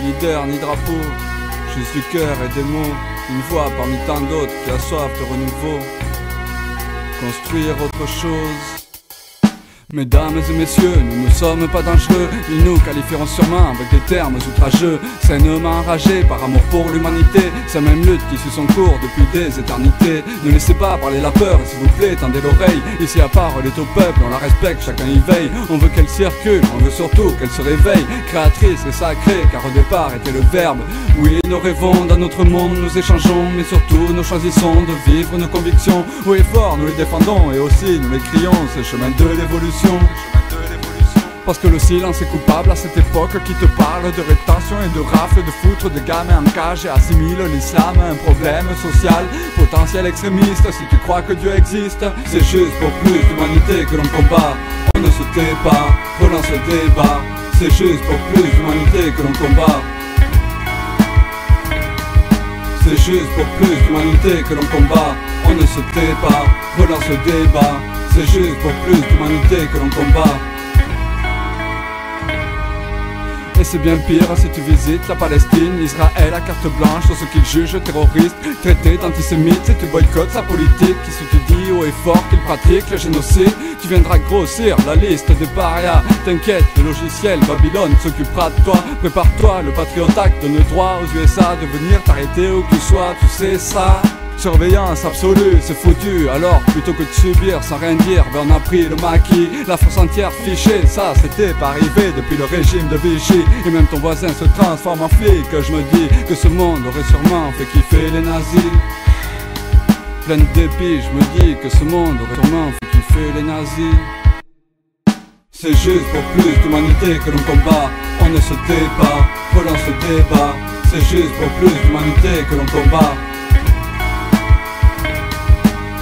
leader ni drapeau, juste du cœur et des mots, une voix parmi tant d'autres qui a soif de renouveau. Construire autre chose. Mesdames et messieurs, nous ne sommes pas dangereux. Ils nous qualifieront sûrement avec des termes outrageux. Sainement enragés par amour pour l'humanité, c'est même lutte qui suit son cours depuis des éternités. Ne laissez pas parler la peur, s'il vous plaît, tendez l'oreille. Ici la parole est au peuple, on la respecte, chacun y veille. On veut qu'elle circule, on veut surtout qu'elle se réveille. Créatrice et sacrée, car au départ était le verbe. Oui, nous rêvons dans notre monde, nous échangeons, mais surtout nous choisissons de vivre nos convictions. Haut et fort, nous les défendons et aussi nous les crions. C'est le chemin de l'évolution. Parce que le silence est coupable à cette époque qui te parle de rétention et de rafle, de foutre des gamins en cage et assimile l'islam à un problème social. Potentiel extrémiste, si tu crois que Dieu existe, c'est juste pour plus d'humanité que l'on combat. On ne se tait pas, relance le débat. C'est juste pour plus d'humanité que l'on combat. C'est juste pour plus d'humanité que l'on combat. On ne se tait pas, relance le débat. C'est juste pour plus d'humanité que l'on combat. Et c'est bien pire si tu visites la Palestine, Israël à carte blanche sur ce qu'ils jugent terroristes, traité d'antisémite si tu boycottes sa politique. Si tu dis haut et fort qu'il pratique le génocide, tu viendras grossir la liste des parias. T'inquiète, le logiciel Babylone s'occupera de toi. Prépare-toi, le Patriot Act donne le droit aux USA de venir t'arrêter où que tu sois, tu sais ça. Surveillance absolue, c'est foutu. Alors plutôt que de subir sans rien dire, ben on a pris le maquis. La France entière fichée, ça c'était pas arrivé depuis le régime de Vichy. Et même ton voisin se transforme en flic. Je me dis que ce monde aurait sûrement fait kiffer les nazis. Plein de dépit, je me dis que ce monde aurait sûrement fait kiffer les nazis. C'est juste pour plus d'humanité que l'on combat. On ne se tait pas, relance le débat. C'est juste pour plus d'humanité que l'on combat.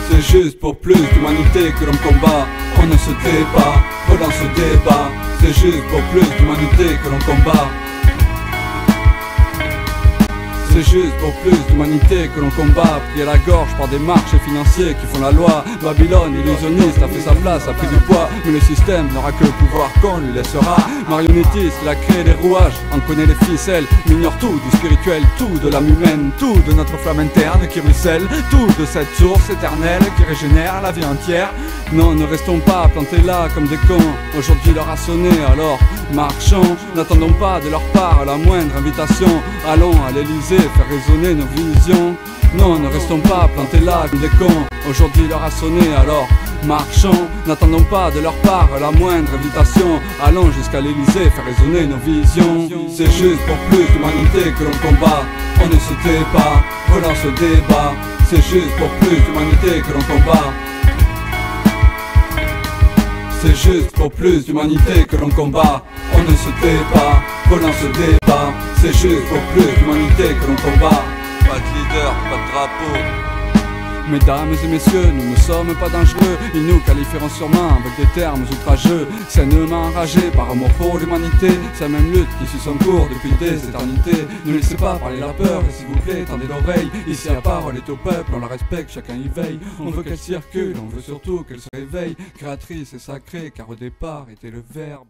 C'est juste pour plus d'humanité que l'on combat. On ne se tait pas, relance le débat. C'est juste pour plus d'humanité que l'on combat. C'est juste pour plus d'humanité que l'on combat. Pris à la gorge par des marchés financiers qui font la loi. Babylone, illusionniste, a fait sa place, a pris du poids. Mais le système n'aura que le pouvoir qu'on lui laissera. Marionnettiste, il a créé les rouages, en connaît les ficelles. M'ignore tout du spirituel, tout de l'âme humaine, tout de notre flamme interne qui ruisselle, tout de cette source éternelle qui régénère la vie entière. Non, ne restons pas plantés là comme des cons. Aujourd'hui l'heure a sonné, alors marchons. N'attendons pas de leur part la moindre invitation. Allons à l'Elysée faire résonner nos visions. Non, ne restons pas plantés là comme des cons. Aujourd'hui l'heure a sonné, alors marchons. N'attendons pas de leur part la moindre invitation. Allons jusqu'à l'Elysée faire résonner nos visions. C'est juste pour plus d'humanité que l'on combat. On ne se tait pas, relance le débat. C'est juste pour plus d'humanité que l'on combat. C'est juste pour plus d'humanité que l'on combat. On ne se tait pas, relance le débat. C'est juste pour plus d'humanité que l'on combat. Pas de leader, pas de drapeau. Mesdames et messieurs, nous ne sommes pas dangereux. Ils nous qualifieront sûrement avec des termes outrageux. Sainement enragés par amour pour l'humanité, c'est la même lutte qui suit son cours depuis des éternités. Ne laissez pas parler la peur, et s'il vous plaît, tendez l'oreille. Ici la parole est au peuple, on la respecte, chacun y veille. On veut qu'elle circule, on veut surtout qu'elle se réveille. Créatrice et sacrée, car au départ était le verbe.